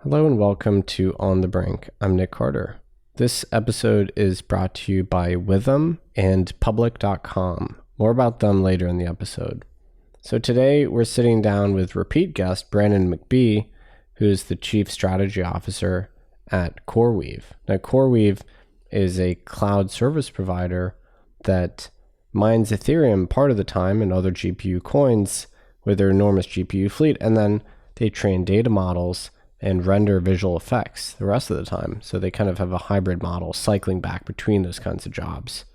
Hello and welcome to On the Brink. I'm Nick Carter. This episode is brought to you by Witham and Public.com. More about them later in the episode. So today we're sitting down with repeat guest Brannin McBee, who's the Chief Strategy Officer at CoreWeave. Now, CoreWeave is a cloud service provider that mines Ethereum part of the time and other GPU coins with their enormous GPU fleet, and then they train data models and render visual effects the rest of the time. So they kind of have a hybrid model cycling back between those kinds of jobs.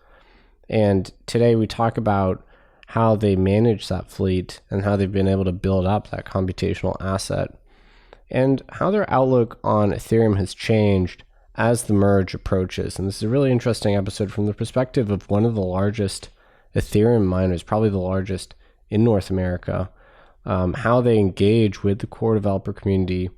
And today we talk about how they manage that fleet and how they've been able to build up that computational asset and how their outlook on Ethereum has changed as the merge approaches. And this is a really interesting episode from the perspective of one of the largest Ethereum miners, probably the largest in North America, how they engage with the core developer community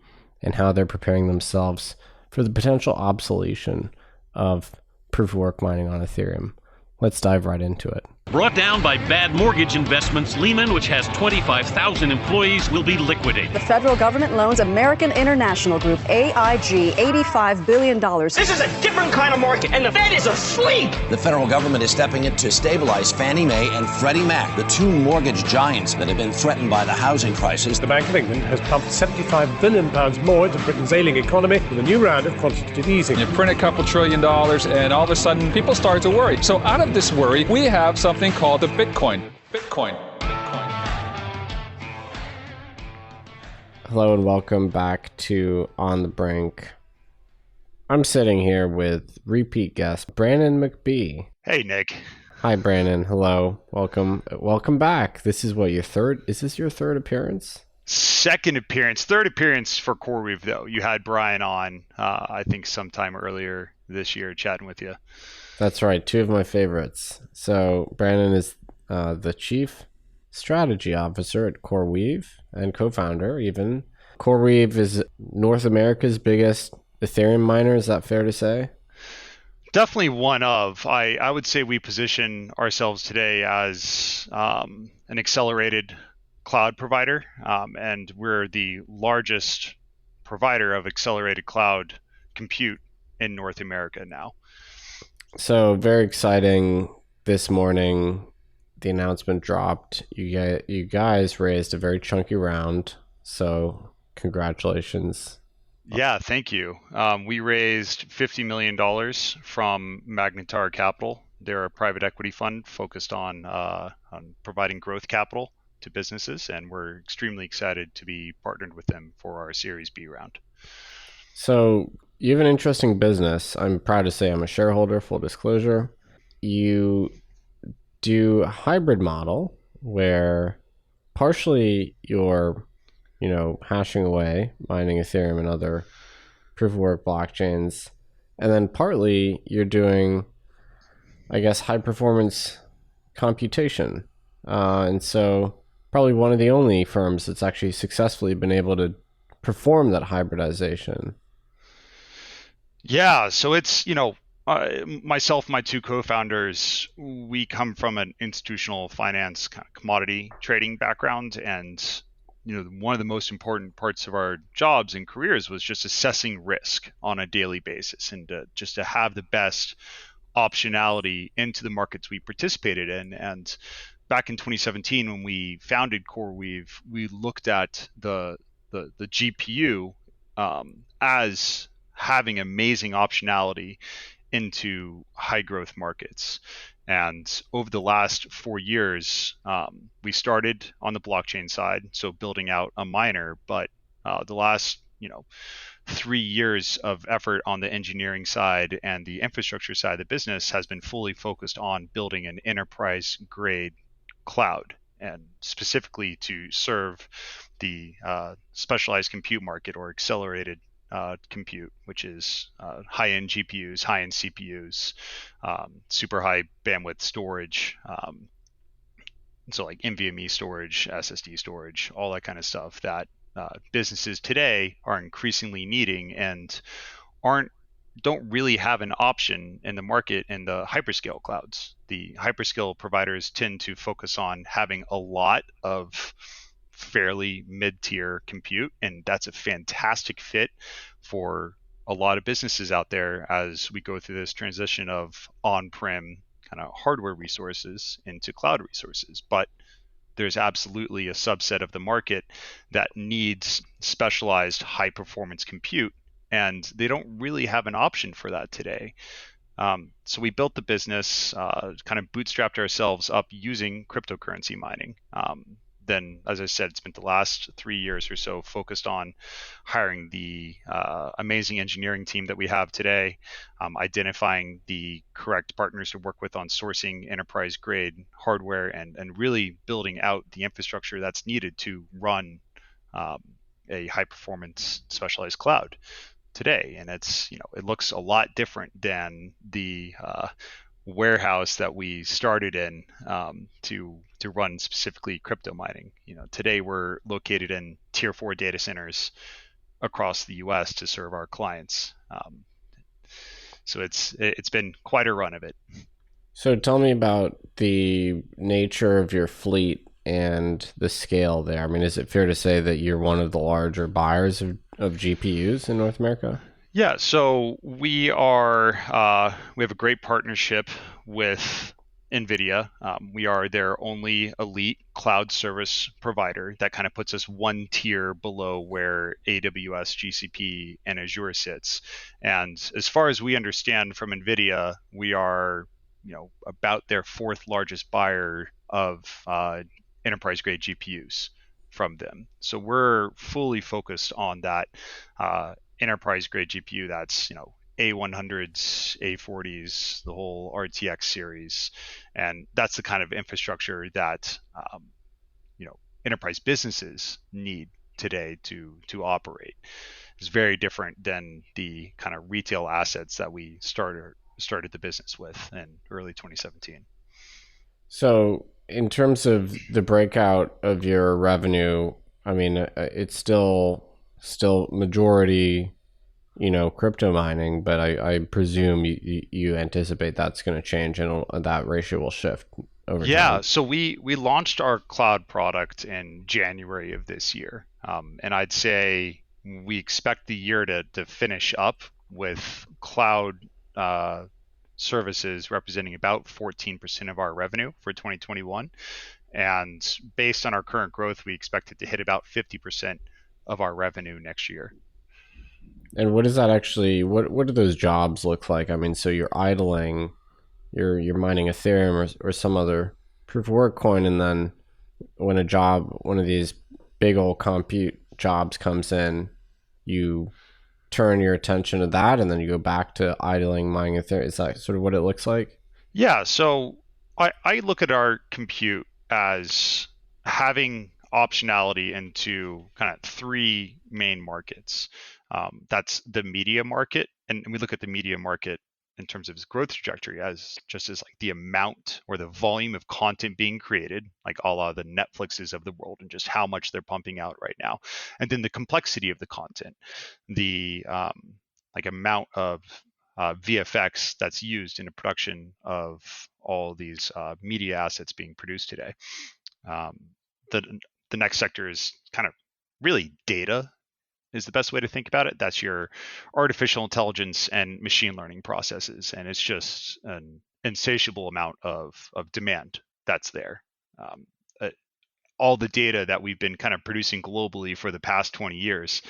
and how they're preparing themselves for the potential obsolescence of proof of work mining on Ethereum. Let's dive right into it. Brought down by bad mortgage investments, Lehman, which has 25,000 employees, will be liquidated. The federal government loans American International Group, AIG, $85 billion. This is a different kind of market, and the Fed is asleep. The federal government is stepping in to stabilize Fannie Mae and Freddie Mac, the two mortgage giants that have been threatened by the housing crisis. The Bank of England has pumped £75 billion more into Britain's ailing economy with a new round of quantitative easing. You print a couple $1 trillion, and all of a sudden, people start to worry. So out of this worry, we have something called the Bitcoin. Hello and welcome back to On the Brink. I'm sitting here with repeat guest Brannin McBee. Hey, Nick. Hi, Brannin. Hello. Welcome back. This is what, is this your third appearance? Second appearance. Third appearance for CoreWeave, though. You had Brian on, I think, sometime earlier this year chatting with you. That's right. Two of my favorites. So Brannin is the Chief Strategy Officer at CoreWeave and co-founder even. CoreWeave is North America's biggest Ethereum miner. Is that fair to say? Definitely one of. I would say we position ourselves today as an accelerated cloud provider, and we're the largest provider of accelerated cloud compute in North America now. So very exciting. This morning, the announcement dropped. You guys raised a very chunky round. So congratulations. Yeah, thank you. We raised $50 million from Magnetar Capital. They're a private equity fund focused on providing growth capital to businesses, and we're extremely excited to be partnered with them for our Series B round. So you have an interesting business. I'm proud to say I'm a shareholder, full disclosure. You do a hybrid model where partially you're, hashing away, mining Ethereum and other proof of work blockchains, and then partly you're doing, I guess, high performance computation. And so probably one of the only firms that's actually successfully been able to perform that hybridization. Yeah, so it's, myself, my two co-founders, we come from an institutional finance kind of commodity trading background. And, one of the most important parts of our jobs and careers was just assessing risk on a daily basis and just to have the best optionality into the markets we participated in. And back in 2017, when we founded CoreWeave, we looked at the GPU as having amazing optionality into high growth markets. And over the last 4 years, we started on the blockchain side, so building out a miner, but the last 3 years of effort on the engineering side and the infrastructure side of the business has been fully focused on building an enterprise grade cloud, and specifically to serve the specialized compute market or accelerated compute, which is high-end GPUs, high-end CPUs, super high bandwidth storage, so like NVMe storage, SSD storage, all that kind of stuff that businesses today are increasingly needing and don't really have an option in the market in the hyperscale clouds. The hyperscale providers tend to focus on having a lot of fairly mid-tier compute, and that's a fantastic fit for a lot of businesses out there as we go through this transition of on-prem kind of hardware resources into cloud resources. But there's absolutely a subset of the market that needs specialized high performance compute, and they don't really have an option for that today. So we built the business, kind of bootstrapped ourselves up using cryptocurrency mining. Then, as I said, spent the last 3 years or so focused on hiring the amazing engineering team that we have today, identifying the correct partners to work with on sourcing enterprise grade hardware, and really building out the infrastructure that's needed to run a high performance specialized cloud today. And it's, it looks a lot different than the warehouse that we started in to run specifically crypto mining. Today we're located in tier 4 data centers across the US to serve our clients. So it's been quite a run of it. So tell me about the nature of your fleet and the scale there. I mean, is it fair to say that you're one of the larger buyers of GPUs in North America? Yeah, so we have a great partnership with NVIDIA. We are their only elite cloud service provider. That kind of puts us one tier below where AWS, GCP, and Azure sits. And as far as we understand from NVIDIA, we are, about their 4th largest buyer of enterprise grade GPUs from them. So we're fully focused on that enterprise grade GPU. That's A100s, A40s, the whole RTX series, and that's the kind of infrastructure that enterprise businesses need today to operate. It's very different than the kind of retail assets that we started the business with in early 2017. So in terms of the breakout of your revenue, I mean, it's still majority, crypto mining, but I presume you anticipate that's going to change and that ratio will shift over time. Yeah, so we launched our cloud product in January of this year, and I'd say we expect the year to finish up with cloud services representing about 14% of our revenue for 2021. And based on our current growth, we expect it to hit about 50% of our revenue next year. And what does that actually, what do those jobs look like? I mean, so you're idling, you're mining Ethereum or some other proof of work coin, and then when one of these big old compute jobs comes in, you turn your attention to that, and then you go back to idling mining Ethereum. Is that sort of what it looks like? Yeah, so I look at our compute as having optionality into kind of 3 main markets. That's the media market, and we look at the media market in terms of its growth trajectory as like the amount or the volume of content being created, like a la the Netflixes of the world, and just how much they're pumping out right now. And then the complexity of the content, the like amount of VFX that's used in the production of all these media assets being produced today. The next sector is kind of really data is the best way to think about it. That's your artificial intelligence and machine learning processes, and it's just an insatiable amount of demand that's there. All the data that we've been kind of producing globally for the past 20 years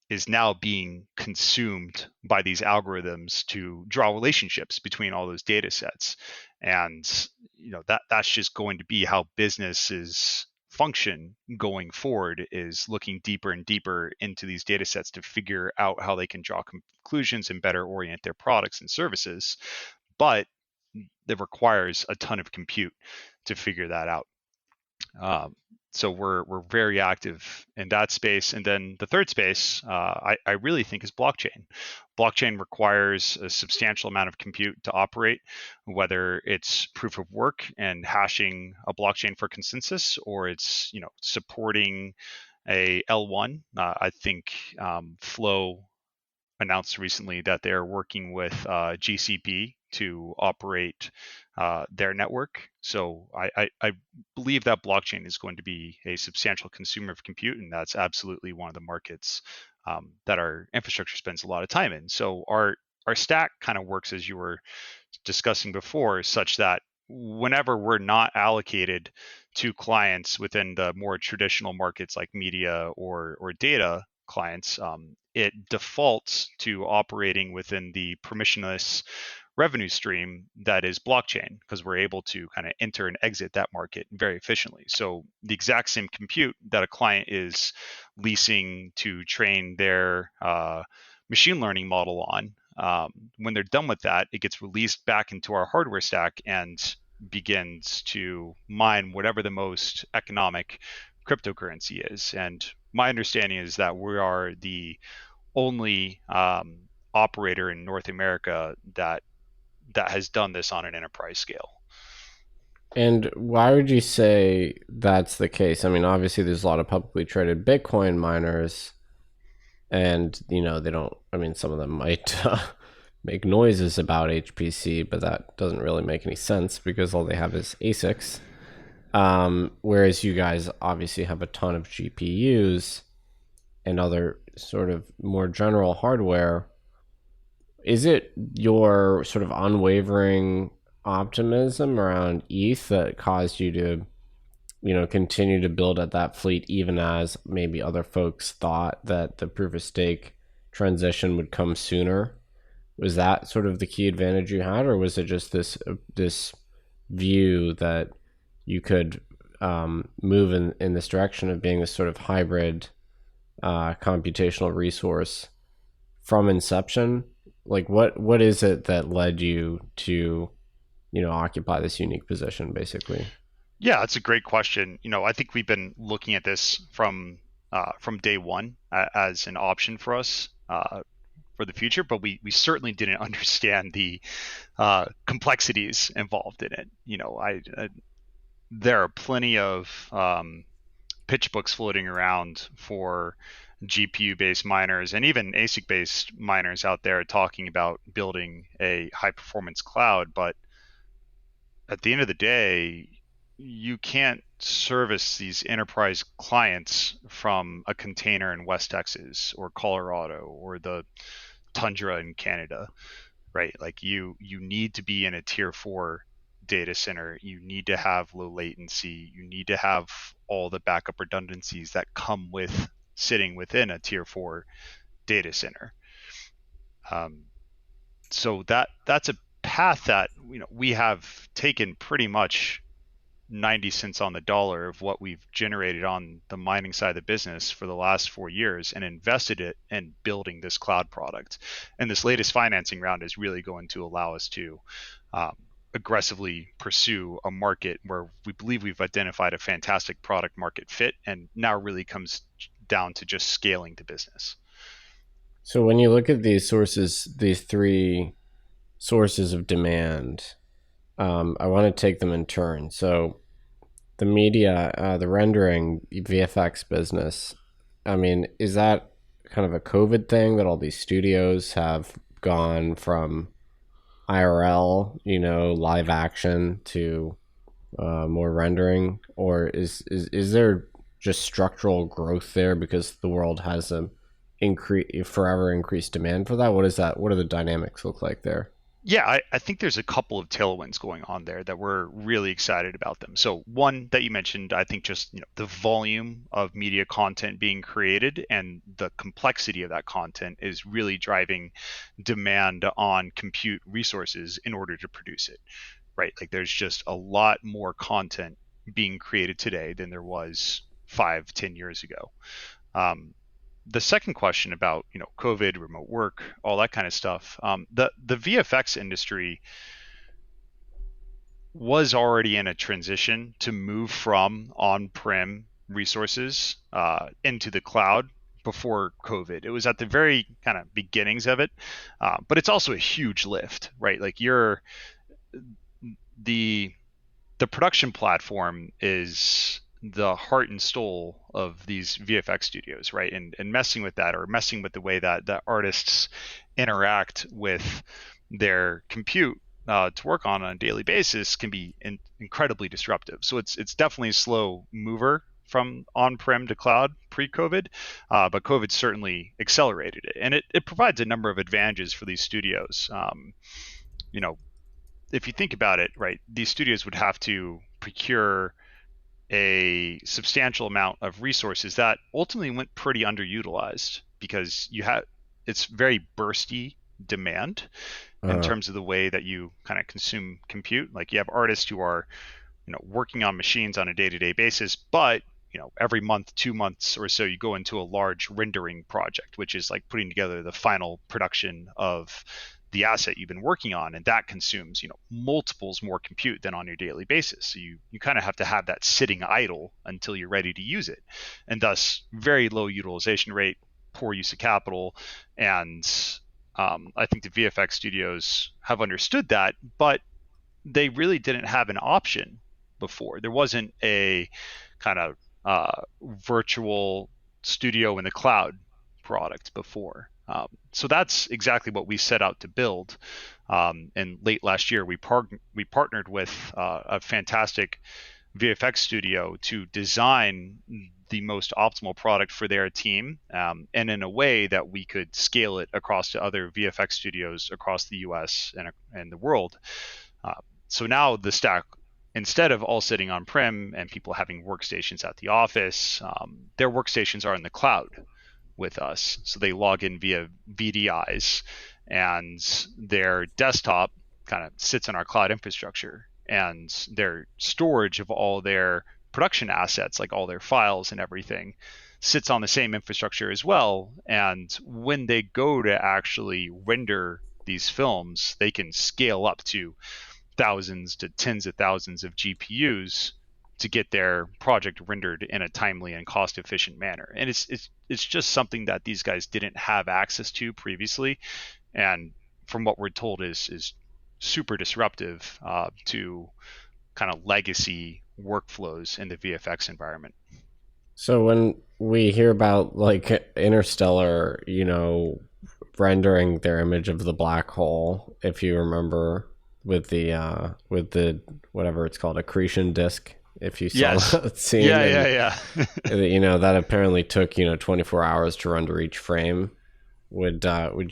is now being consumed by these algorithms to draw relationships between all those data sets. And that's just going to be how businesses function going forward, is looking deeper and deeper into these data sets to figure out how they can draw conclusions and better orient their products and services. But it requires a ton of compute to figure that out. So we're very active in that space. And then the third space, I really think, is blockchain. Blockchain requires a substantial amount of compute to operate, whether it's proof of work and hashing a blockchain for consensus, or it's supporting a L1. I think Flow announced recently that they're working with GCP to operate their network. So I believe that blockchain is going to be a substantial consumer of compute, and that's absolutely one of the markets that our infrastructure spends a lot of time in. So our stack kind of works as you were discussing before, such that whenever we're not allocated to clients within the more traditional markets like media or data clients, it defaults to operating within the permissionless revenue stream that is blockchain, because we're able to kind of enter and exit that market very efficiently. So the exact same compute that a client is leasing to train their machine learning model on, when they're done with that, it gets released back into our hardware stack and begins to mine whatever the most economic cryptocurrency is. And my understanding is that we are the only operator in North America that has done this on an enterprise scale. And why would you say that's the case? I mean, obviously there's a lot of publicly traded Bitcoin miners, and they don't, I mean, some of them might make noises about HPC, but that doesn't really make any sense because all they have is ASICs. Whereas you guys obviously have a ton of GPUs and other sort of more general hardware. Is it your sort of unwavering optimism around ETH that caused you to, continue to build at that fleet, even as maybe other folks thought that the proof of stake transition would come sooner? Was that sort of the key advantage you had, or was it just this view that you could move in this direction of being this sort of hybrid computational resource from inception? Like what is it that led you to occupy this unique position, basically? Yeah, that's a great question. I think we've been looking at this from day one as an option for us for the future, but we certainly didn't understand the complexities involved in it. There are plenty of pitch books floating around for GPU-based miners and even ASIC-based miners out there talking about building a high-performance cloud, but at the end of the day, you can't service these enterprise clients from a container in West Texas or Colorado or the tundra in Canada, right? Like you need to be in a tier 4 data center. You need to have low latency. You need to have all the backup redundancies that come with sitting within a tier 4 data center. So that's a path that we have taken pretty much 90 cents on the dollar of what we've generated on the mining side of the business for the last 4 years and invested it in building this cloud product. And this latest financing round is really going to allow us to aggressively pursue a market where we believe we've identified a fantastic product market fit, and now really comes down to just scaling the business. So when you look at these sources, these 3 sources of demand, I want to take them in turn. So the media, the rendering, VFX business, I mean, is that kind of a COVID thing that all these studios have gone from IRL, live action to more rendering? Or is there just structural growth there because the world has a forever increased demand for that? What is that? What do the dynamics look like there? Yeah, I think there's a couple of tailwinds going on there that we're really excited about them. So one that you mentioned, I think just the volume of media content being created and the complexity of that content is really driving demand on compute resources in order to produce it, right? Like there's just a lot more content being created today than there was 5-10 years ago. The second question about COVID, remote work, all that kind of stuff, the VFX industry was already in a transition to move from on-prem resources into the cloud before COVID. It was at the very kind of beginnings of it, but it's also a huge lift, right? Like the production platform is the heart and soul of these VFX studios, right? And messing with that, or messing with the way that artists interact with their compute to work on a daily basis can be incredibly disruptive. So it's definitely a slow mover from on-prem to cloud pre-COVID, but COVID certainly accelerated it, and it provides a number of advantages for these studios. If you think about it, right, these studios would have to procure a substantial amount of resources that ultimately went pretty underutilized because it's very bursty demand in terms of the way that you kind of consume compute. Like you have artists who are working on machines on a day-to-day basis, but every month, 2 months or so, you go into a large rendering project, which is like putting together the final production of the asset you've been working on, and that consumes multiples more compute than on your daily basis. So you kind of have to have that sitting idle until you're ready to use it, and thus very low utilization rate, poor use of capital. And I think the VFX studios have understood that, but they really didn't have an option before. There wasn't a kind of virtual studio in the cloud product before. So that's exactly what we set out to build. And late last year, we partnered with a fantastic VFX studio to design the most optimal product for their team, and in a way that we could scale it across to other VFX studios across the US and the world. So now the stack, instead of all sitting on-prem and people having workstations at the office, their workstations are in the cloud with us. So they log in via VDIs, and their desktop kind of sits in our cloud infrastructure, and their storage of all their production assets, like all their files and everything, sits on the same infrastructure as well. And when they go to actually render these films, they can scale up to thousands to tens of thousands of GPUs to get their project rendered in a timely and cost-efficient manner. And it's just something that these guys didn't have access to previously, and from what we're told is super disruptive to kind of legacy workflows in the VFX environment. So when we hear about like Interstellar, rendering their image of the black hole, if you remember, with the whatever it's called, accretion disk, if you saw that scene. Yeah. That apparently took 24 hours to render each frame. Would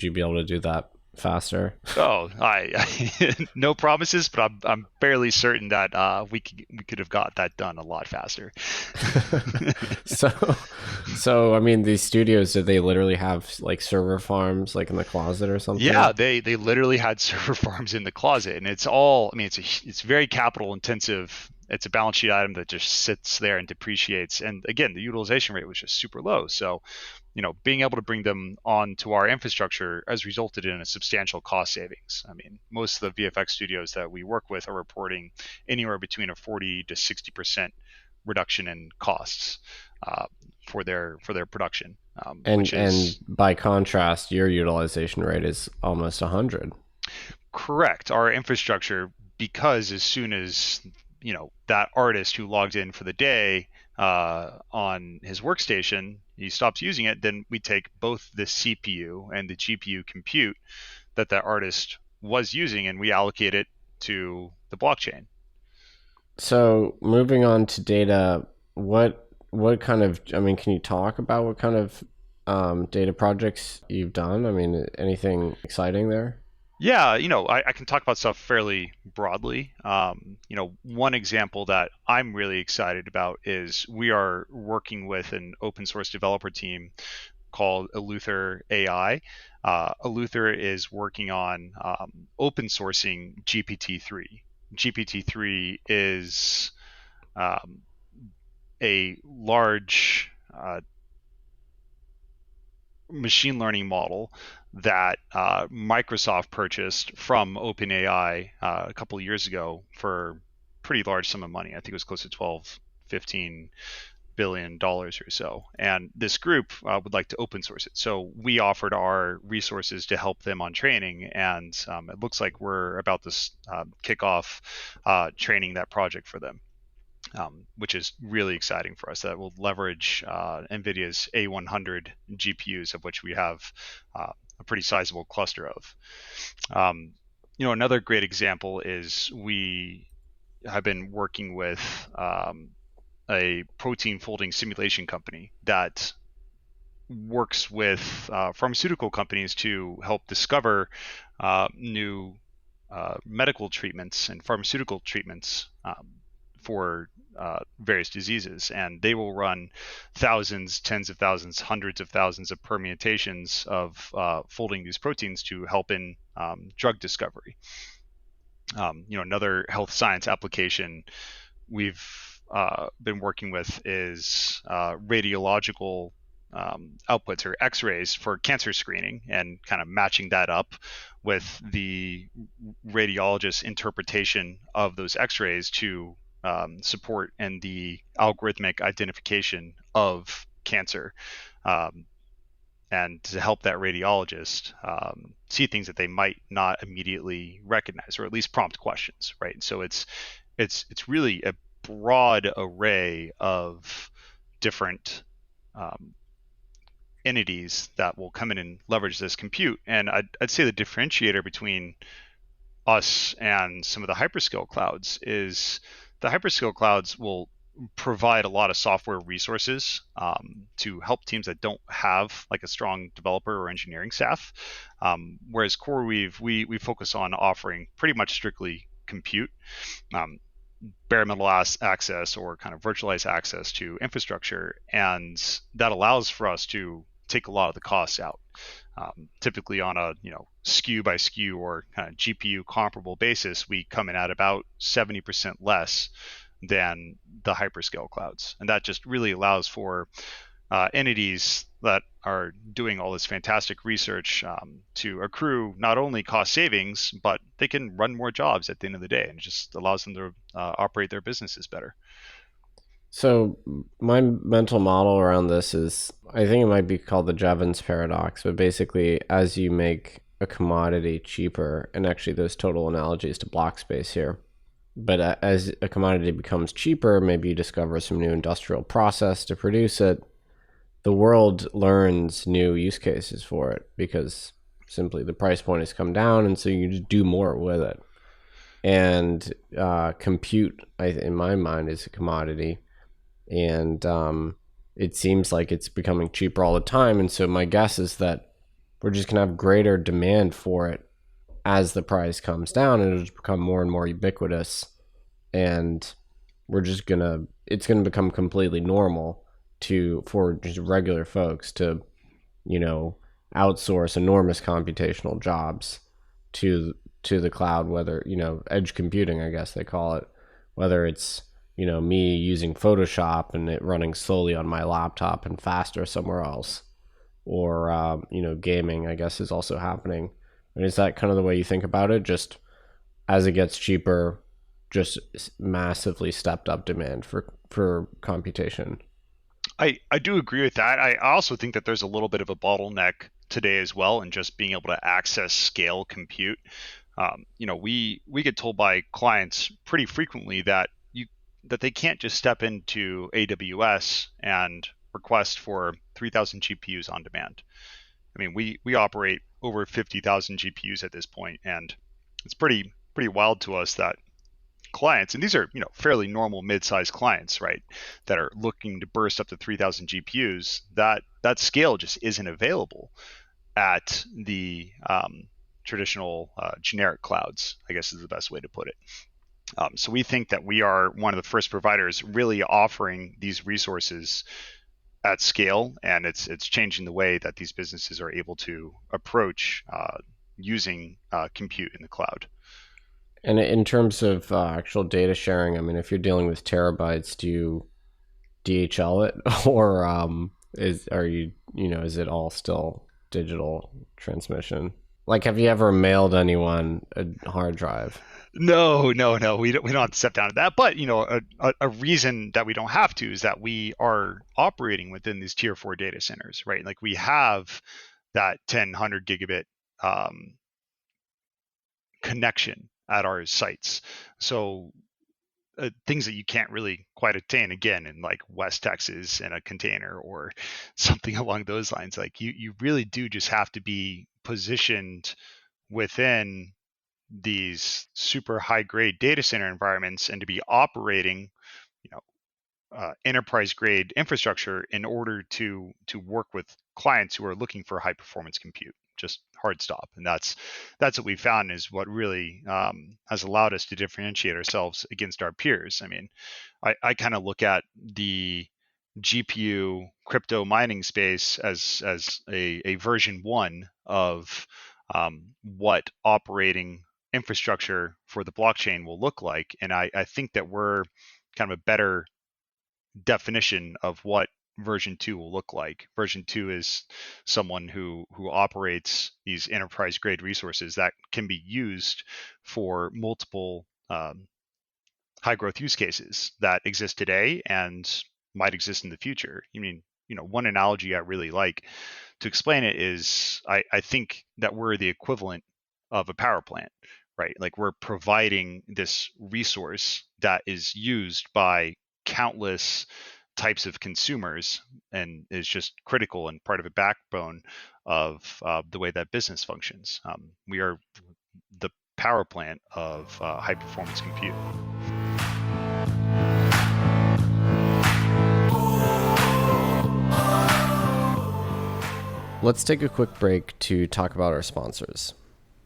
you be able to do that faster? Oh, I no promises, but I'm fairly certain that we could have got that done a lot faster. So I mean, these studios, did they literally have like server farms like in the closet or something? Yeah, they literally had server farms in the closet, and it's all, I mean, it's very capital intensive. It's a balance sheet item that just sits there and depreciates. And again, the utilization rate was just super low. So, being able to bring them onto our infrastructure has resulted in a substantial cost savings. I mean, most of the VFX studios that we work with are reporting anywhere between a 40 to 60% reduction in costs for their production. And by contrast, your utilization rate is almost 100. Correct. Our infrastructure, because as soon as that artist who logged in for the day on his workstation, he stops using it, then we take both the CPU and the GPU compute that artist was using, and we allocate it to the blockchain. So moving on to data, what kind of, can you talk about what kind of data projects you've done? I mean, anything exciting there? Yeah, I can talk about stuff fairly broadly. One example that I'm really excited about is we are working with an open source developer team called Eleuther AI. Eleuther is working on open sourcing GPT-3. GPT-3 is a large machine learning model that Microsoft purchased from OpenAI a couple of years ago for a pretty large sum of money. I think it was close to $12-15 billion or so. And this group would like to open source it. So we offered our resources to help them on training, and it looks like we're about to kick off training that project for them. Which is really exciting for us. That will leverage NVIDIA's A100 GPUs, of which we have a pretty sizable cluster of. Another great example is we have been working with a protein folding simulation company that works with pharmaceutical companies to help discover new medical treatments and pharmaceutical treatments for various diseases. And they will run thousands, tens of thousands, hundreds of thousands of permutations of folding these proteins to help in drug discovery. Another health science application we've been working with is radiological outputs or x-rays for cancer screening, and kind of matching that up with the radiologist's interpretation of those x-rays to support in the algorithmic identification of cancer, and to help that radiologist see things that they might not immediately recognize, or at least prompt questions, right? So it's really a broad array of different entities that will come in and leverage this compute. And I'd say the differentiator between us and some of the hyperscale clouds is the hyperscale clouds will provide a lot of software resources to help teams that don't have like a strong developer or engineering staff, whereas CoreWeave, we focus on offering pretty much strictly compute, bare metal access or kind of virtualized access to infrastructure, and that allows for us to take a lot of the costs out. Typically on a SKU by SKU or kind of GPU comparable basis, we come in at about 70% less than the hyperscale clouds, and that just really allows for entities that are doing all this fantastic research to accrue not only cost savings, but they can run more jobs at the end of the day, and it just allows them to operate their businesses better. So my mental model around this is, I think it might be called the Jevons paradox, but basically as you make a commodity cheaper, and actually there's total analogies to block space here, but as a commodity becomes cheaper, maybe you discover some new industrial process to produce it, the world learns new use cases for it because simply the price point has come down, and so you just do more with it. And compute, in my mind, is a commodity, and it seems like it's becoming cheaper all the time. And so my guess is that we're just gonna have greater demand for it as the price comes down, and it'll just become more and more ubiquitous, and it's gonna become completely normal for just regular folks to outsource enormous computational jobs to the cloud, whether edge computing, I guess they call it, whether it's me using Photoshop and it running slowly on my laptop and faster somewhere else, or gaming, I guess, is also happening. And is that kind of the way you think about it? Just as it gets cheaper, just massively stepped up demand for computation. I do agree with that. I also think that there's a little bit of a bottleneck today as well, in just being able to access scale compute. We get told by clients pretty frequently that they can't just step into AWS and request for 3,000 GPUs on demand. I mean, we operate over 50,000 GPUs at this point, and it's pretty wild to us that clients, and these are fairly normal mid-sized clients, right, that are looking to burst up to 3,000 GPUs, that scale just isn't available at the traditional generic clouds, I guess is the best way to put it. So we think that we are one of the first providers really offering these resources at scale, and it's changing the way that these businesses are able to approach using compute in the cloud. And in terms of actual data sharing, I mean, if you're dealing with terabytes, do you DHL it, or is it all still digital transmission? Like, have you ever mailed anyone a hard drive? No, we don't have to step down to that. But a reason that we don't have to is that we are operating within these tier 4 data centers, right? Like, we have that 100 gigabit connection at our sites. So things that you can't really quite attain again in like West Texas in a container or something along those lines. Like, you really do just have to be positioned within these super high grade data center environments and to be operating, enterprise grade infrastructure in order to work with clients who are looking for high performance compute. Just hard stop. And that's what we found is what really has allowed us to differentiate ourselves against our peers. I mean, I kind of look at the GPU crypto mining space as a version 1 of what operating infrastructure for the blockchain will look like. And I think that we're kind of a better definition of what version 2 will look like. Version 2 is someone who operates these enterprise grade resources that can be used for multiple high growth use cases that exist today and might exist in the future. I mean, one analogy I really like to explain it is I think that we're the equivalent of a power plant, right? Like we're providing this resource that is used by countless types of consumers and is just critical and part of a backbone of the way that business functions. We are the power plant of high performance compute. Let's take a quick break to talk about our sponsors.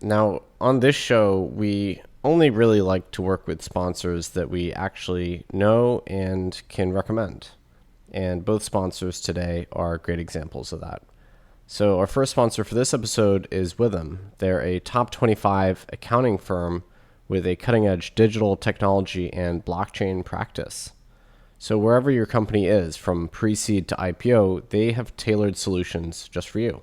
Now, on this show, we only really like to work with sponsors that we actually know and can recommend. And both sponsors today are great examples of that. So our first sponsor for this episode is Withum. They're a top 25 accounting firm with a cutting-edge digital technology and blockchain practice. So wherever your company is, from pre-seed to IPO, they have tailored solutions just for you.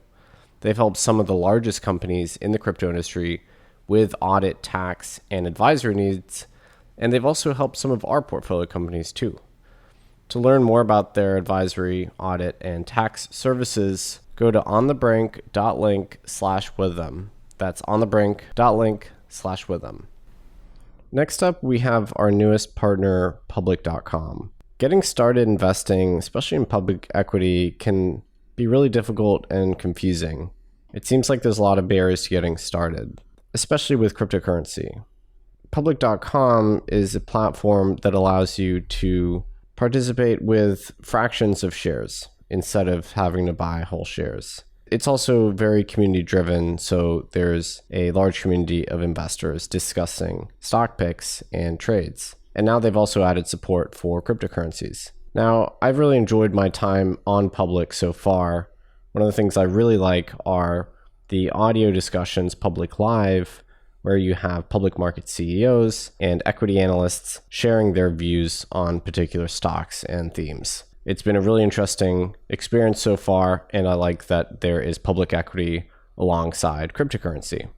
They've helped some of the largest companies in the crypto industry with audit, tax, and advisory needs, and they've also helped some of our portfolio companies too. To learn more about their advisory, audit, and tax services, go to onthebrink.link/withum. That's onthebrink.link/withum. Next up, we have our newest partner, public.com. Getting started investing, especially in public equity, can be really difficult and confusing. It seems like there's a lot of barriers to getting started, especially with cryptocurrency. Public.com is a platform that allows you to participate with fractions of shares instead of having to buy whole shares. It's also very community driven, so there's a large community of investors discussing stock picks and trades. And now they've also added support for cryptocurrencies. Now, I've really enjoyed my time on Public so far. One of the things I really like are the audio discussions, Public Live, where you have public market CEOs and equity analysts sharing their views on particular stocks and themes. It's been a really interesting experience so far, and I like that there is public equity alongside cryptocurrency.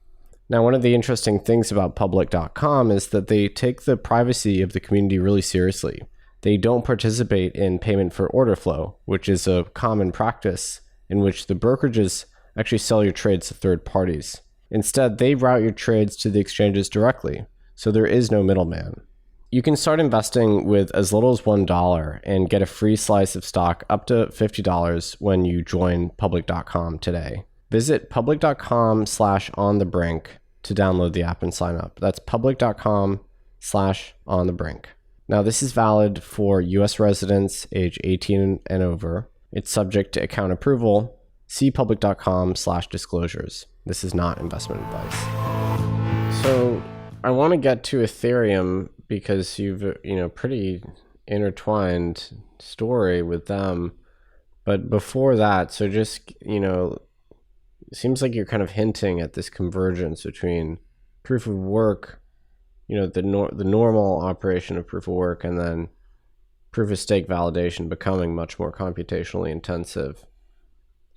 Now, one of the interesting things about public.com is that they take the privacy of the community really seriously. They don't participate in payment for order flow, which is a common practice in which the brokerages actually sell your trades to third parties. Instead, they route your trades to the exchanges directly, so there is no middleman. You can start investing with as little as $1 and get a free slice of stock up to $50 when you join public.com today. Visit public.com/onthebrink to download the app and sign up. That's public.com/onthebrink. Now, this is valid for US residents age 18 and over. It's subject to account approval. See public.com/disclosures. This is not investment advice. So I want to get to Ethereum because you've, pretty intertwined story with them. But before that, so just, it seems like you're kind of hinting at this convergence between proof of work, the normal operation of proof of work, and then proof of stake validation becoming much more computationally intensive,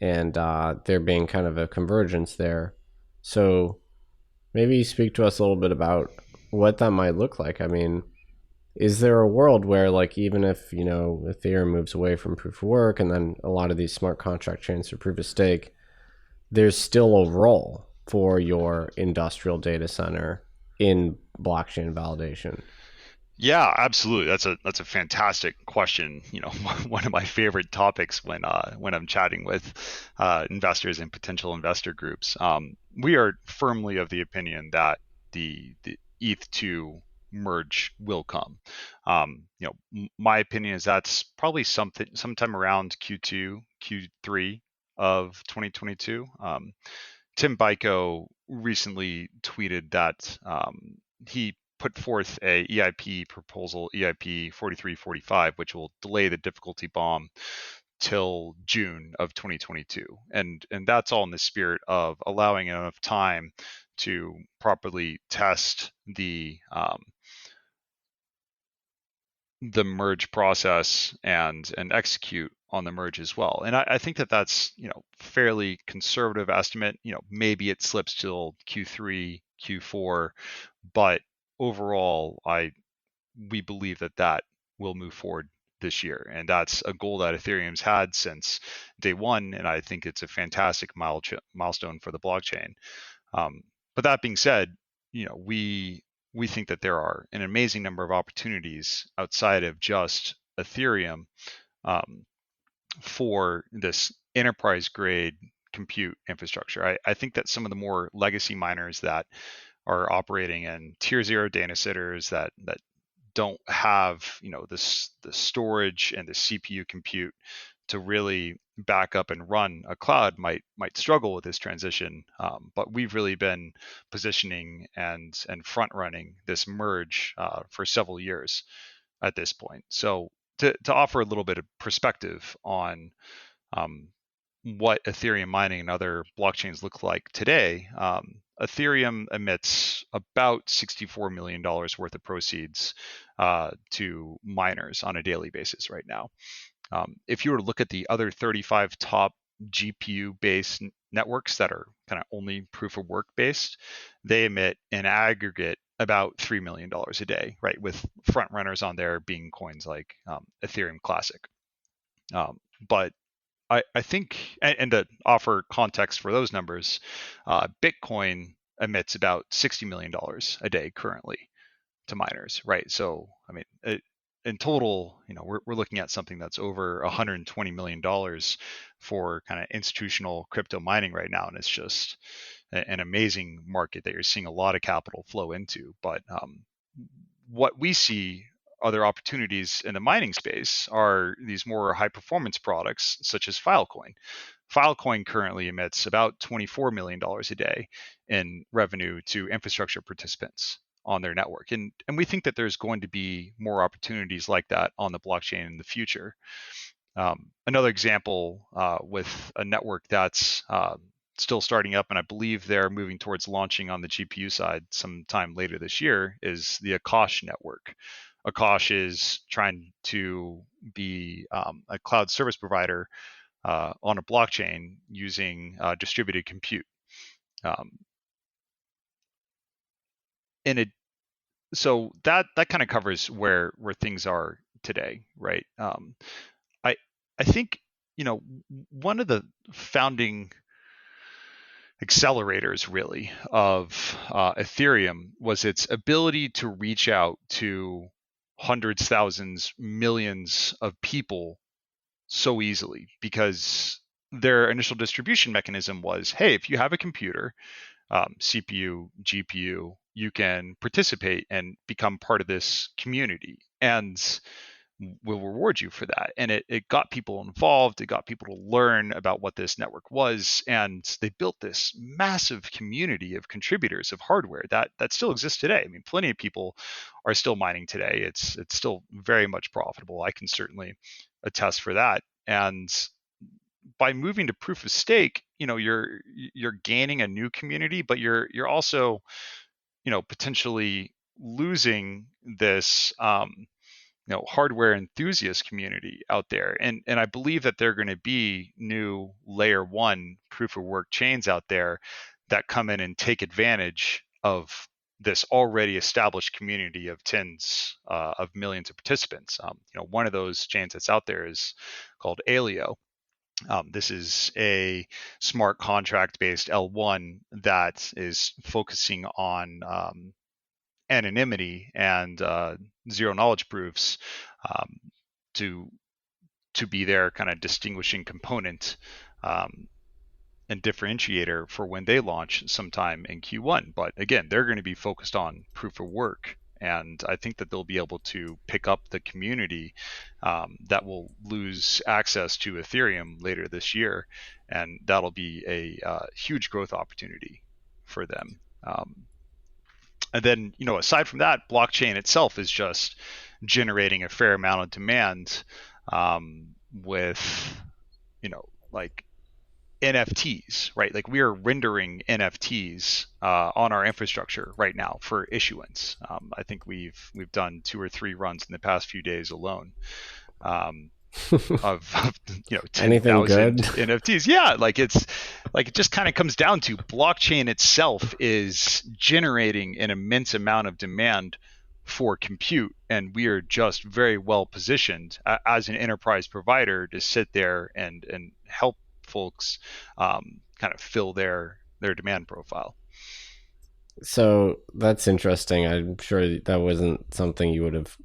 and there being kind of a convergence there. So maybe speak to us a little bit about what that might look like. I mean, is there a world where, like, even if, Ethereum moves away from proof of work and then a lot of these smart contract chains to proof of stake, there's still a role for your industrial data center in blockchain validation? Yeah, absolutely. That's a fantastic question. One of my favorite topics when I'm chatting with investors and potential investor groups. We are firmly of the opinion that the ETH2 merge will come. My opinion is that's probably sometime around Q2, Q3 of 2022. Tim Biko recently tweeted that he put forth a EIP proposal, EIP 4345, which will delay the difficulty bomb till June of 2022, and that's all in the spirit of allowing enough time to properly test the merge process and execute on the merge as well. And I think that that's fairly conservative estimate. Maybe it slips till Q3, Q4, but overall, we believe that will move forward this year, and that's a goal that Ethereum's had since day one, and I think it's a fantastic milestone for the blockchain. But that being said, we think that there are an amazing number of opportunities outside of just Ethereum for this enterprise grade compute infrastructure. I think that some of the more legacy miners that are operating in tier 0 data centers that don't have the storage and the CPU compute to really back up and run a cloud might struggle with this transition. But we've really been positioning and front running this merge for several years at this point. So to offer a little bit of perspective on what Ethereum mining and other blockchains look like today, Ethereum emits about $64 million worth of proceeds to miners on a daily basis right now. If you were to look at the other 35 top GPU-based networks that are kind of only proof of work based, they emit in aggregate about $3 million a day, right? With front runners on there being coins like Ethereum Classic. But I think, and to offer context for those numbers, Bitcoin emits about $60 million a day currently to miners, right? So, I mean, in total, we're looking at something that's over $120 million for kind of institutional crypto mining right now, and it's just an amazing market that you're seeing a lot of capital flow into. But what we see other opportunities in the mining space are these more high performance products such as Filecoin. Filecoin currently emits about $24 million a day in revenue to infrastructure participants on their network. And we think that there's going to be more opportunities like that on the blockchain in the future. Another example with a network that's still starting up, and I believe they're moving towards launching on the GPU side sometime later this year, is the Akash network. Akash is trying to be a cloud service provider on a blockchain using distributed compute. So that kind of covers where things are today, right? I think one of the founding accelerators really of Ethereum was its ability to reach out to hundreds, thousands, millions of people so easily, because their initial distribution mechanism was, hey, if you have a computer, CPU, GPU, you can participate and become part of this community, and we'll reward you for that. And it got people involved. It got people to learn about what this network was, and they built this massive community of contributors of hardware that still exists today. I mean, plenty of people are still mining today. It's still very much profitable. I can certainly attest for that. And by moving to proof of stake, you're gaining a new community, but you're also potentially losing this hardware enthusiast community out there. And I believe that there are going to be new layer 1 proof of work chains out there that come in and take advantage of this already established community of tens of millions of participants. One of those chains that's out there is called Alio. This is a smart contract based L1 that is focusing on anonymity and zero knowledge proofs to be their kind of distinguishing component and differentiator for when they launch sometime in Q1. But again, they're going to be focused on proof of work. And I think that they'll be able to pick up the community that will lose access to Ethereum later this year. And that'll be a huge growth opportunity for them. And then, aside from that, blockchain itself is just generating a fair amount of demand with, like NFTs, right? Like we are rendering NFTs on our infrastructure right now for issuance. I think we've done 2 or 3 runs in the past few days alone. Of 10,000 NFTs. Yeah, it just kind of comes down to blockchain itself is generating an immense amount of demand for compute, and we are just very well positioned as an enterprise provider to sit there and help folks kind of fill their demand profile. So that's interesting. I'm sure that wasn't something you would have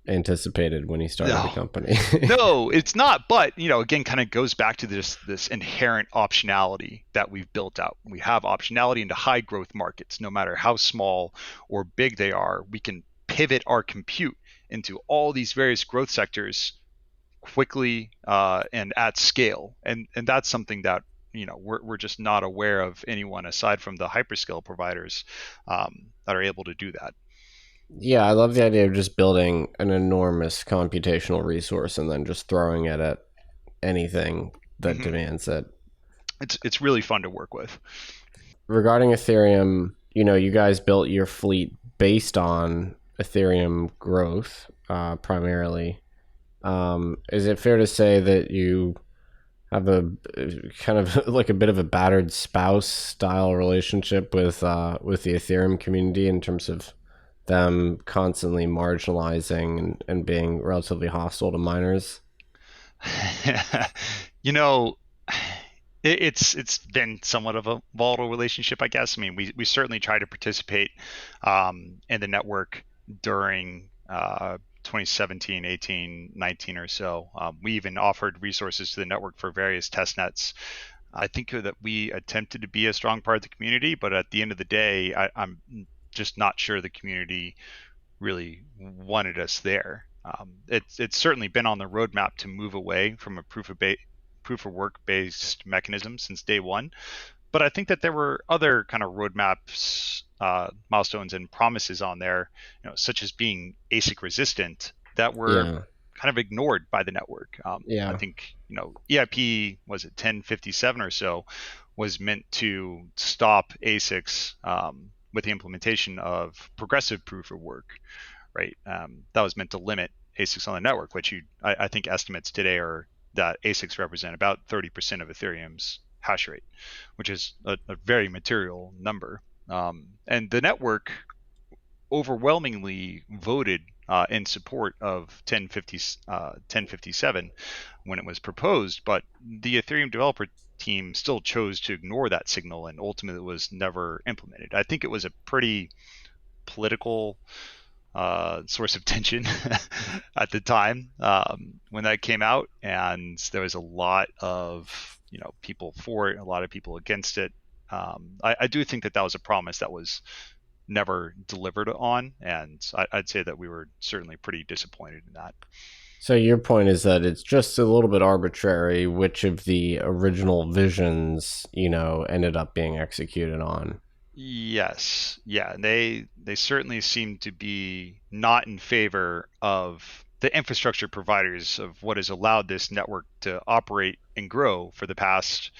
anticipated when you started the company. No, it's not. But, again, kind of goes back to this inherent optionality that we've built out. We have optionality into high growth markets. No matter how small or big they are, we can pivot our compute into all these various growth sectors quickly and at scale. And that's something that we're just not aware of anyone aside from the hyperscale providers that are able to do that. Yeah, I love the idea of just building an enormous computational resource and then just throwing it at anything that demands it. It's really fun to work with. Regarding Ethereum, you guys built your fleet based on Ethereum growth primarily. Is it fair to say that you have a kind of like a bit of a battered spouse style relationship with the Ethereum community in terms of them constantly marginalizing and being relatively hostile to miners? It's been somewhat of a volatile relationship, I guess. I mean, we certainly try to participate in the network during 2017, 18, 19 or so. We even offered resources to the network for various test nets. I think that we attempted to be a strong part of the community, but at the end of the day, I'm just not sure the community really wanted us there. It's certainly been on the roadmap to move away from a proof of work based mechanism since day one. But I think that there were other kind of roadmaps, milestones, and promises on there, such as being ASIC resistant, that were kind of ignored by the network. I think EIP was it 1057 or so was meant to stop ASICs with the implementation of progressive proof of work, right? That was meant to limit ASICs on the network, which I think estimates today are that ASICs represent about 30% of Ethereum's hash rate, which is a very material number. And the network overwhelmingly voted in support of 1057 when it was proposed, but the Ethereum developer team still chose to ignore that signal and ultimately was never implemented. I think it was a pretty political source of tension at the time when that came out, and there was a lot of people for it, a lot of people against it. I do think that was a promise that was never delivered on, and I'd say that we were certainly pretty disappointed in that. So your point is that it's just a little bit arbitrary which of the original visions, ended up being executed on. Yes. Yeah. They certainly seem to be not in favor of the infrastructure providers of what has allowed this network to operate and grow for the past,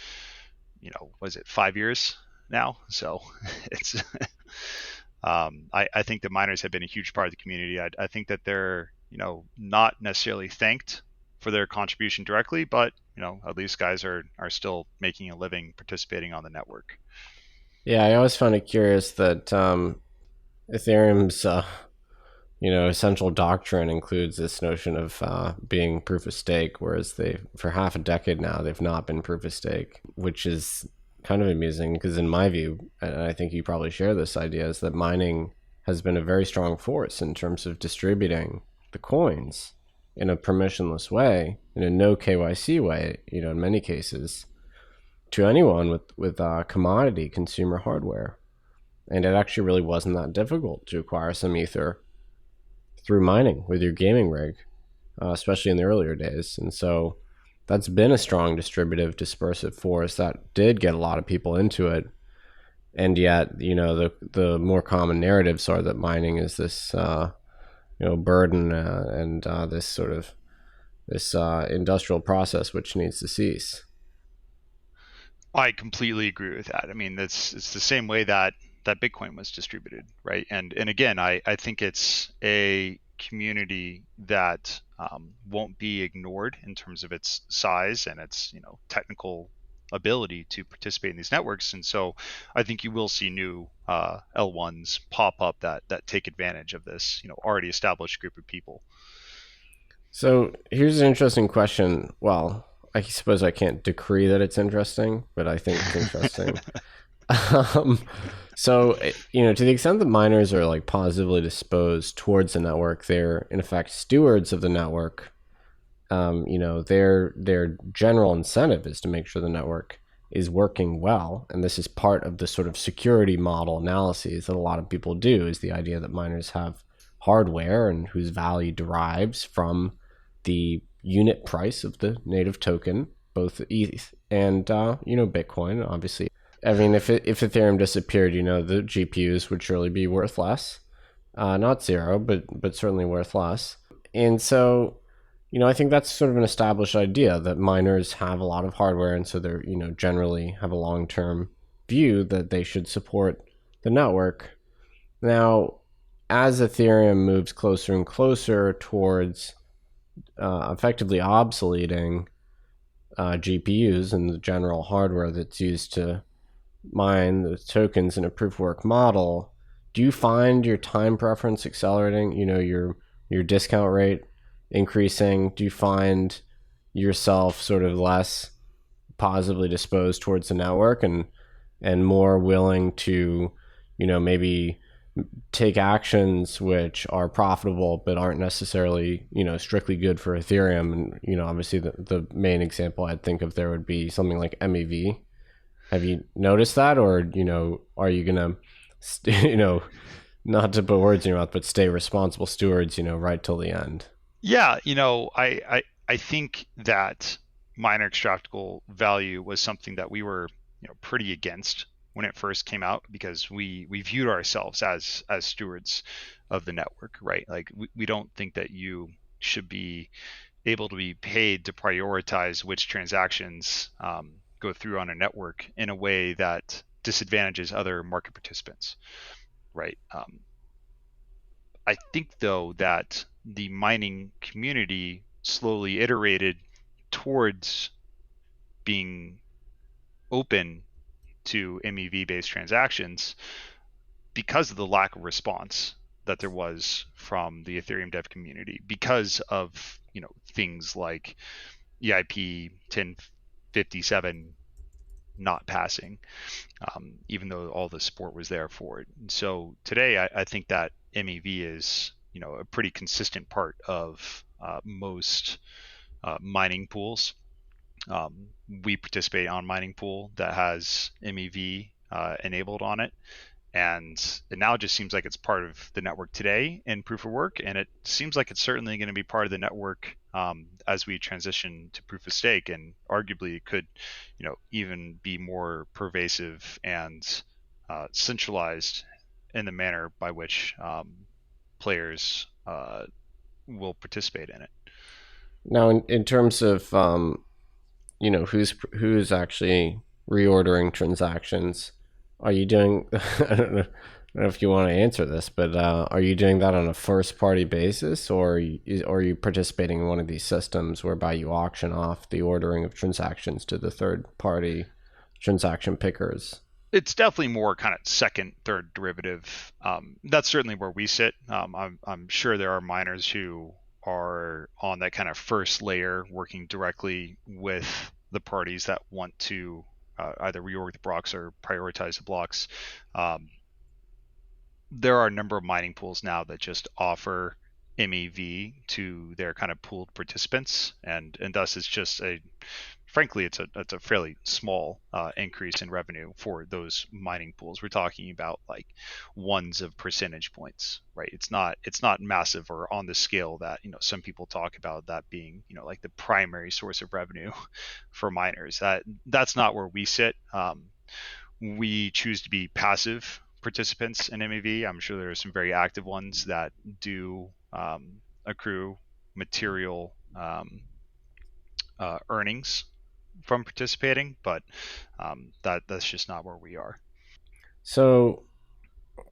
was it 5 years now? So it's, I think the miners have been a huge part of the community. I think that they're, not necessarily thanked for their contribution directly, but, at least guys are still making a living participating on the network. Yeah, I always found it curious that Ethereum's essential doctrine includes this notion of being proof of stake, whereas for half a decade now they've not been proof of stake, which is kind of amusing because in my view, and I think you probably share this idea, is that mining has been a very strong force in terms of distributing the coins in a permissionless way, in a no KYC way, in many cases, to anyone with commodity consumer hardware. And it actually really wasn't that difficult to acquire some Ether through mining with your gaming rig, especially in the earlier days. And so that's been a strong distributive dispersive force that did get a lot of people into it. And yet, the more common narratives are that mining is this, burden and this industrial process which needs to cease. I completely agree with that. I mean, it's the same way that Bitcoin was distributed, right? And again, I think it's a community that won't be ignored in terms of its size and its technical ability to participate in these networks. And so I think you will see new L1s pop up that take advantage of this already established group of people. So here's an interesting question. Well, I suppose I can't decree that it's interesting, but I think it's interesting. So, to the extent that miners are like positively disposed towards the network, they're in effect stewards of the network. Their general incentive is to make sure the network is working well. And this is part of the sort of security model analyses that a lot of people do, is the idea that miners have hardware and whose value derives from the unit price of the native token, both ETH and, Bitcoin, obviously. I mean, if Ethereum disappeared, the GPUs would surely be worth less. Not zero, but certainly worth less. And so, I think that's sort of an established idea that miners have a lot of hardware, and so they're, generally have a long-term view that they should support the network. Now, as Ethereum moves closer and closer towards effectively obsoleting GPUs and the general hardware that's used to mine the tokens in a proof of work model, do you find your time preference accelerating? Your discount rate increasing? Do you find yourself sort of less positively disposed towards the network and more willing to, maybe take actions which are profitable but aren't necessarily, strictly good for Ethereum? And, obviously the main example I'd think of there would be something like MEV. Have you noticed that, or, are you going to, not to put words in your mouth, but stay responsible stewards, right till the end? Yeah, I think that miner extractable value was something that we were, pretty against when it first came out, because we viewed ourselves as stewards of the network, right? Like we don't think that you should be able to be paid to prioritize which transactions go through on a network in a way that disadvantages other market participants, right? I think, though, that the mining community slowly iterated towards being open to MEV-based transactions because of the lack of response that there was from the Ethereum dev community, because of things like EIP 1057 not passing, even though all the support was there for it. And so today, I think that MEV is a pretty consistent part of most mining pools. We participate on mining pool that has MEV enabled on it, and it now just seems like it's part of the network today in proof of work, and it seems like it's certainly going to be part of the network as we transition to proof of stake, and arguably it could even be more pervasive and centralized in the manner by which players will participate in it. Now, in terms of who's actually reordering transactions, are you doing? I don't know if you want to answer this, but are you doing that on a first-party basis, or are you participating in one of these systems whereby you auction off the ordering of transactions to the third-party transaction pickers? It's definitely more kind of second, third derivative. That's certainly where we sit. I'm sure there are miners who are on that kind of first layer, working directly with the parties that want to either reorg the blocks or prioritize the blocks. There are a number of mining pools now that just offer MEV to their kind of pooled participants, and thus it's just a frankly, it's a fairly small increase in revenue for those mining pools. We're talking about like ones of percentage points, right? It's not massive or on the scale that some people talk about that being like the primary source of revenue for miners. That's not where we sit. We choose to be passive participants in MEV. I'm sure there are some very active ones that do accrue material earnings from participating, but that's just not where we are. So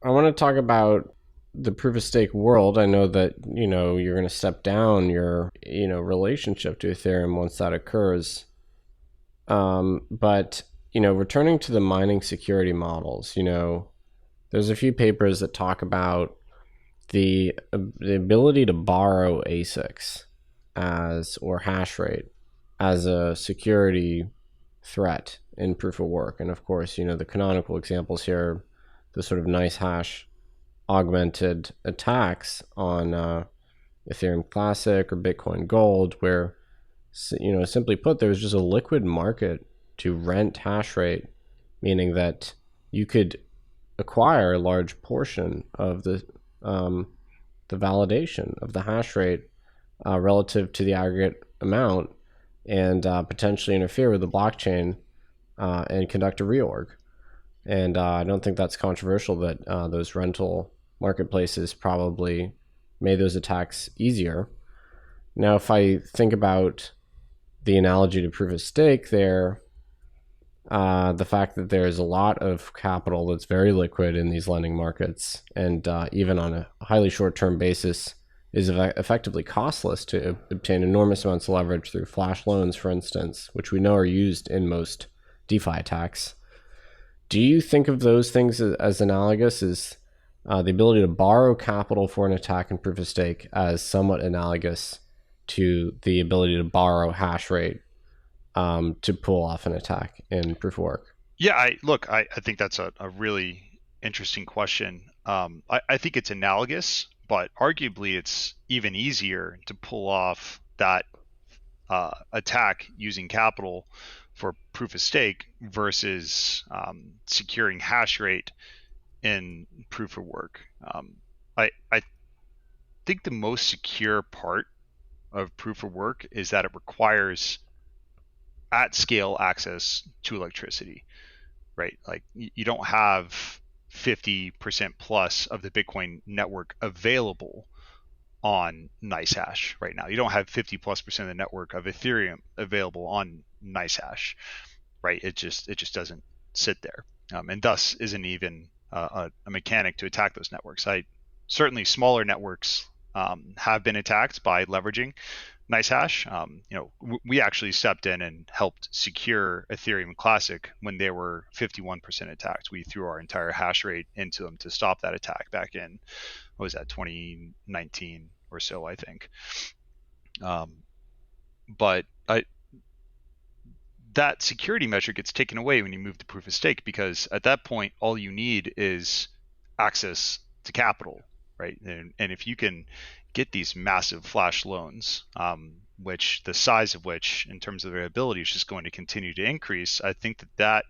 I want to talk about the proof of stake world. I know that you're going to step down your relationship to Ethereum once that occurs, but returning to the mining security models, there's a few papers that talk about the ability to borrow ASICs or hash rate as a security threat in proof of work. And of course, the canonical examples here, the sort of nice hash augmented attacks on Ethereum Classic or Bitcoin Gold, where simply put, there was just a liquid market to rent hash rate, meaning that you could acquire a large portion of the validation of the hash rate relative to the aggregate amount, and potentially interfere with the blockchain and conduct a reorg. And I don't think that's controversial that those rental marketplaces probably made those attacks easier. Now, if I think about the analogy to proof of stake there, the fact that there's a lot of capital that's very liquid in these lending markets, and even on a highly short-term basis, is effectively costless to obtain enormous amounts of leverage through flash loans, for instance, which we know are used in most DeFi attacks. Do you think of those things as analogous, as the ability to borrow capital for an attack in proof of stake as somewhat analogous to the ability to borrow hash rate to pull off an attack in proof of work? Yeah, I think that's a really interesting question. I think it's analogous, but arguably it's even easier to pull off that attack using capital for proof of stake versus securing hash rate in proof of work. I think the most secure part of proof of work is that it requires at scale access to electricity, right? Like you don't have 50% plus of the Bitcoin network available on NiceHash right now. You don't have 50+% of the network of Ethereum available on NiceHash, right? It just doesn't sit there, and thus isn't even a mechanic to attack those networks. Certainly smaller networks have been attacked by leveraging NiceHash. We actually stepped in and helped secure Ethereum Classic when they were 51% attacked. We threw our entire hash rate into them to stop that attack back in, what was that, 2019 or so, I think. But that security measure gets taken away when you move to proof of stake, because at that point, all you need is access to capital, right? And if you can get these massive flash loans, which the size of which in terms of their ability is just going to continue to increase, I think that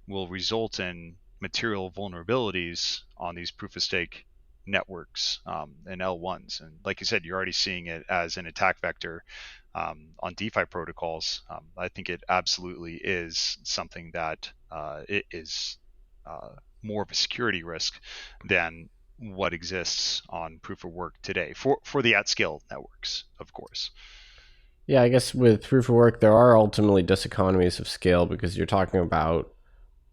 will result in material vulnerabilities on these proof of stake networks and L1s. And like you said, you're already seeing it as an attack vector on DeFi protocols. I think it absolutely is something that it is more of a security risk than what exists on proof of work today for the at scale networks, of course. Yeah, I guess with proof of work, there are ultimately diseconomies of scale, because you're talking about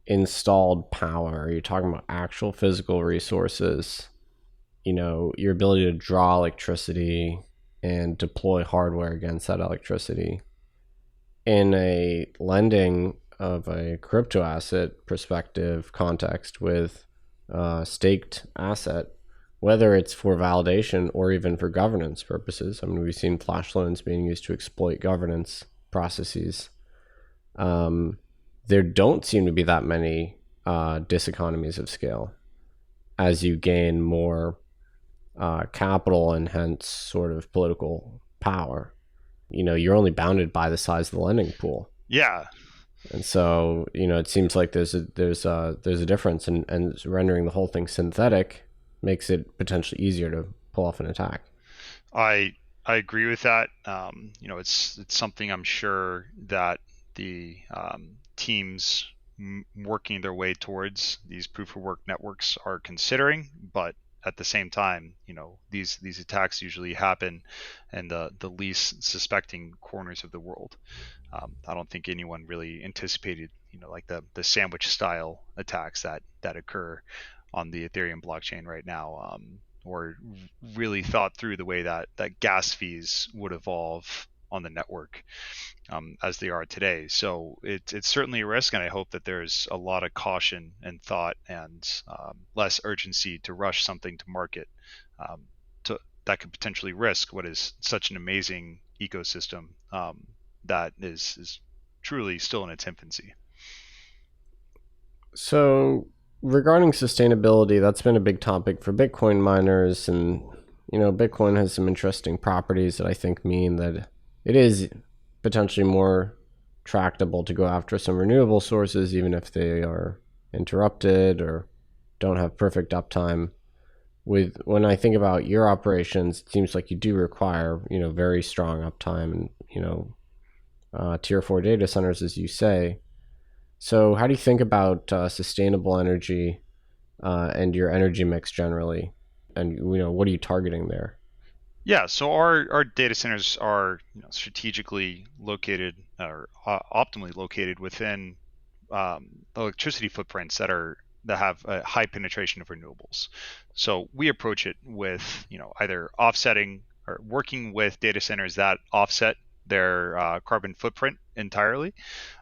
installed power, you're talking about actual physical resources, your ability to draw electricity and deploy hardware against that electricity. In a lending of a crypto asset perspective context with staked asset, whether it's for validation or even for governance purposes. I mean, we've seen flash loans being used to exploit governance processes. There don't seem to be that many diseconomies of scale as you gain more capital and hence sort of political power. you're only bounded by the size of the lending pool. Yeah. And so, it seems like there's a difference, and rendering the whole thing synthetic makes it potentially easier to pull off an attack. I agree with that. It's something I'm sure that the teams working their way towards these proof of work networks are considering, but at the same time, these attacks usually happen in the least suspecting corners of the world. I don't think anyone really anticipated, like the sandwich style attacks that occur on the Ethereum blockchain right now, or really thought through the way that gas fees would evolve on the network as they are today. So it's certainly a risk, and I hope that there's a lot of caution and thought and less urgency to rush something to market that could potentially risk what is such an amazing ecosystem that is truly still in its infancy. So regarding sustainability, that's been a big topic for Bitcoin miners, and Bitcoin has some interesting properties that I think mean that it is potentially more tractable to go after some renewable sources, even if they are interrupted or don't have perfect uptime. When I think about your operations, it seems like you do require very strong uptime and tier 4 data centers, as you say. So how do you think about sustainable energy and your energy mix generally, and what are you targeting there? Yeah, so our data centers are strategically located or optimally located within electricity footprints that have a high penetration of renewables. So we approach it with either offsetting or working with data centers that offset their carbon footprint entirely,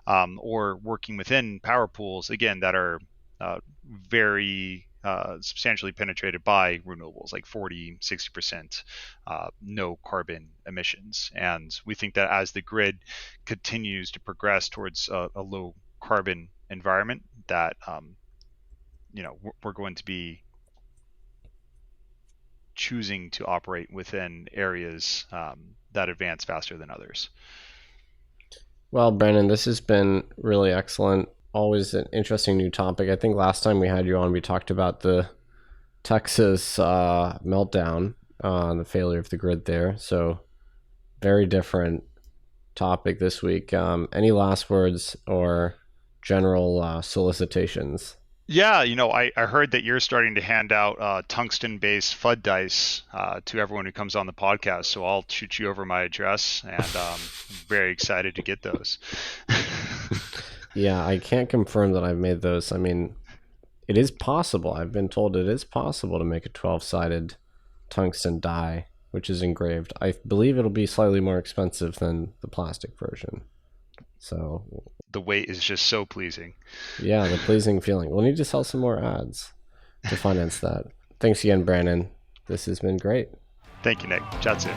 or working within power pools again that are very substantially penetrated by renewables, like 40-60% no carbon emissions. And we think that as the grid continues to progress towards a low carbon environment, that we're going to be choosing to operate within areas that advance faster than others. Well, Brannin, this has been really excellent. Always an interesting new topic. I think last time we had you on, we talked about the Texas meltdown, the failure of the grid there. So very different topic this week. Any last words or general solicitations? Yeah, I heard that you're starting to hand out tungsten-based FUD dice to everyone who comes on the podcast. So I'll shoot you over my address, and I'm very excited to get those. Yeah, I can't confirm that I've made those. I mean, it is possible. I've been told it is possible to make a 12-sided tungsten die, which is engraved. I believe it'll be slightly more expensive than the plastic version. So the weight is just so pleasing. Yeah, the pleasing feeling. We'll need to sell some more ads to finance that. Thanks again, Brannin. This has been great. Thank you, Nick. Chat soon.